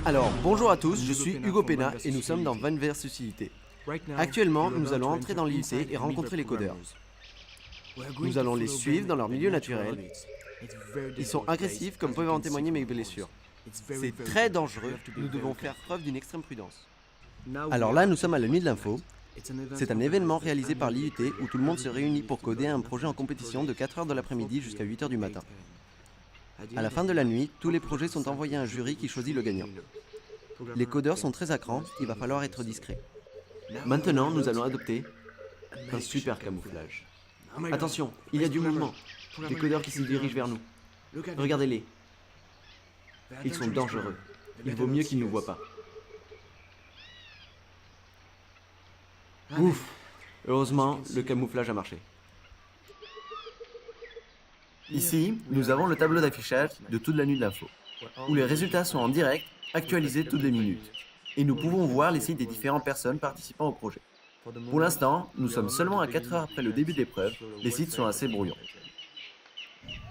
Alors, bonjour à tous, je suis Hugo Pena et nous sommes dans Van vs IT. Actuellement, nous allons entrer dans l'IUT et rencontrer les codeurs. Nous allons les suivre dans leur milieu naturel. Ils sont agressifs comme peuvent en témoigner mes blessures. C'est très dangereux, nous devons faire preuve d'une extrême prudence. Alors là, nous sommes à la nuit de l'info. C'est un événement réalisé par l'IUT où tout le monde se réunit pour coder un projet en compétition de 4h de l'après-midi jusqu'à 8h du matin. À la fin de la nuit, tous les projets sont envoyés à un jury qui choisit le gagnant. Les codeurs sont très à cran, il va falloir être discret. Maintenant, nous allons adopter un super camouflage. Attention, il y a du mouvement. Des codeurs qui se dirigent vers nous. Regardez-les. Ils sont dangereux. Il vaut mieux qu'ils ne nous voient pas. Ouf! Heureusement, le camouflage a marché. Ici, nous avons le tableau d'affichage de toute la nuit de l'info, où les résultats sont en direct, actualisés toutes les minutes. Et nous pouvons voir les sites des différentes personnes participant au projet. Pour l'instant, nous sommes seulement à 4 heures après le début de l'épreuve, les sites sont assez brouillons.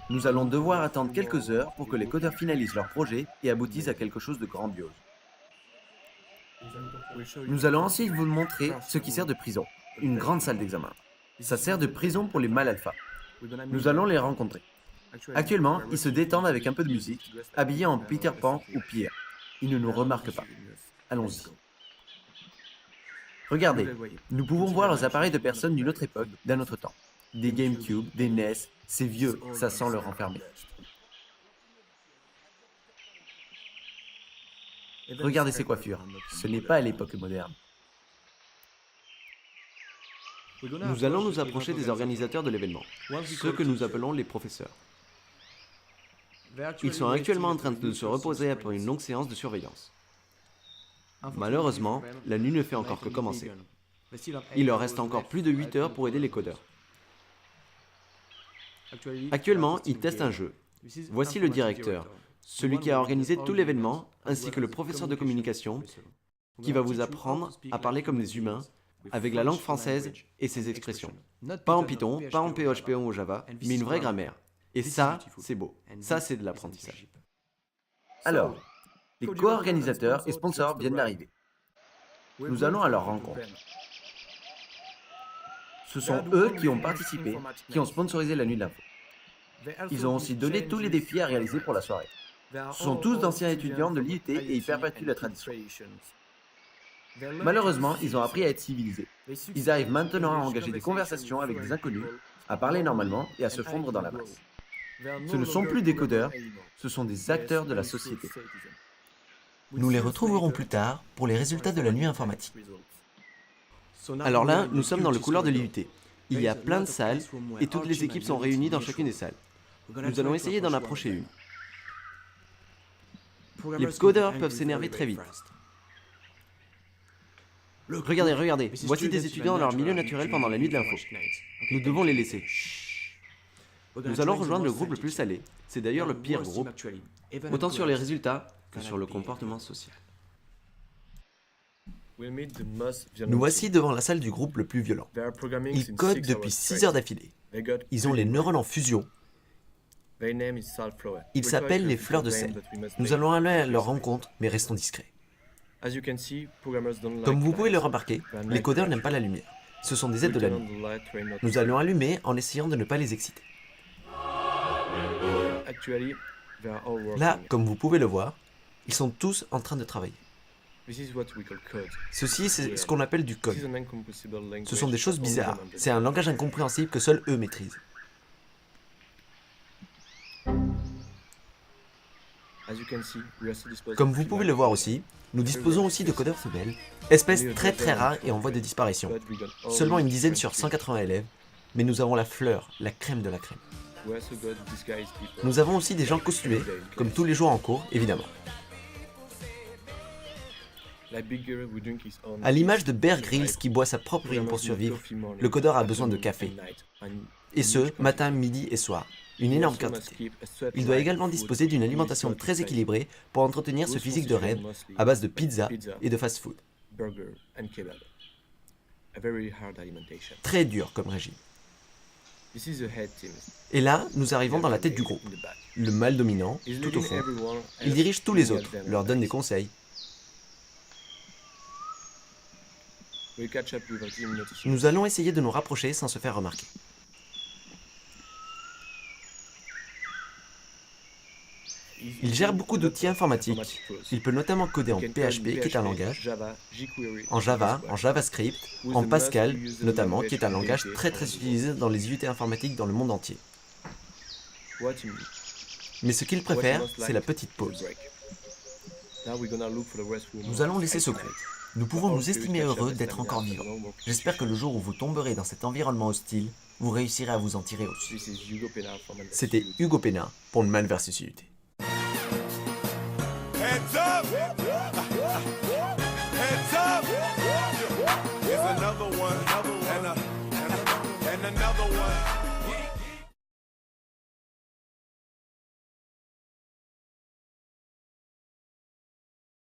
Nous allons devoir attendre quelques heures pour que les codeurs finalisent leur projet et aboutissent à quelque chose de grandiose. Nous allons ensuite vous montrer ce qui sert de prison, une grande salle d'examen. Ça sert de prison pour les mâles alpha. Nous allons les rencontrer. Actuellement, ils se détendent avec un peu de musique, habillés en Peter Pan ou Pierre. Ils ne nous remarquent pas. Allons-y. Regardez, nous pouvons voir leurs appareils de personnes d'une autre époque, d'un autre temps. Des GameCube, des NES, c'est vieux, ça sent leur enfermer. Regardez ces coiffures, ce n'est pas à l'époque moderne. Nous allons nous approcher des organisateurs de l'événement, ceux que nous appelons les professeurs. Ils sont actuellement en train de se reposer après une longue séance de surveillance. Malheureusement, la nuit ne fait encore que commencer. Il leur reste encore plus de 8 heures pour aider les codeurs. Actuellement, ils testent un jeu. Voici le directeur, celui qui a organisé tout l'événement, ainsi que le professeur de communication, qui va vous apprendre à parler comme des humains, avec la langue française et ses expressions. Pas en Python, pas en PHP ou Java, mais une vraie grammaire. Et ça, c'est beau. Ça, c'est de l'apprentissage. Alors, les co-organisateurs et sponsors viennent d'arriver. Nous allons à leur rencontre. Ce sont eux qui ont participé, qui ont sponsorisé la nuit de l'info. Ils ont aussi donné tous les défis à réaliser pour la soirée. Ce sont tous d'anciens étudiants de l'IUT et ils perpétuent la tradition. Malheureusement, ils ont appris à être civilisés. Ils arrivent maintenant à engager des conversations avec des inconnus, à parler normalement et à se fondre dans la masse. Ce ne sont plus des codeurs, ce sont des acteurs de la société. Nous les retrouverons plus tard pour les résultats de la nuit informatique. Alors là, nous sommes dans le couloir de l'IUT. Il y a plein de salles et toutes les équipes sont réunies dans chacune des salles. Nous allons essayer d'en approcher une. Les codeurs peuvent s'énerver très vite. Regardez, regardez, voici des étudiants dans leur milieu naturel pendant la nuit de l'info. Nous devons les laisser. Nous allons rejoindre le groupe le plus salé. C'est d'ailleurs le pire groupe, autant sur les résultats que sur le comportement social. Nous voici devant la salle du groupe le plus violent. Ils codent depuis 6 heures d'affilée. Ils ont les neurones en fusion. Ils s'appellent les fleurs de sel. Nous allons aller à leur rencontre, mais restons discrets. Comme vous pouvez le remarquer, les codeurs n'aiment pas la lumière. Ce sont des êtres de la nuit. Nous allons allumer en essayant de ne pas les exciter. Là, comme vous pouvez le voir, ils sont tous en train de travailler. Ceci, c'est ce qu'on appelle du code. Ce sont des choses bizarres. C'est un langage incompréhensible que seuls eux maîtrisent. Comme vous pouvez le voir aussi, nous disposons aussi de codeurs femelles, espèce très très rare et en voie de disparition. Seulement une dizaine sur 180 élèves, mais nous avons la fleur, la crème de la crème. Nous avons aussi des gens costumés, comme tous les jours en cours, évidemment. À l'image de Bear Grylls qui boit sa propre urine pour survivre, le codeur a besoin de café. Et ce, matin, midi et soir. Une énorme quantité. Il doit également disposer d'une alimentation très équilibrée pour entretenir ce physique de rêve à base de pizza et de fast-food. Très dur comme régime. Et là, nous arrivons dans la tête du groupe. Le mâle dominant, tout au fond. Il dirige tous les autres, leur donne des conseils. Nous allons essayer de nous rapprocher sans se faire remarquer. Il gère beaucoup d'outils informatiques. Il peut notamment coder en PHP, qui est un langage, en Java, en JavaScript, en Pascal, notamment, qui est un langage très utilisé dans les IUT informatiques dans le monde entier. Mais ce qu'il préfère, c'est la petite pause. Nous allons laisser ce groupe. Nous pouvons nous estimer heureux d'être encore vivants. J'espère que le jour où vous tomberez dans cet environnement hostile, vous réussirez à vous en tirer aussi. C'était Hugo Pena pour Man vs UT. Heads up! Heads up! Here's another one, and another one.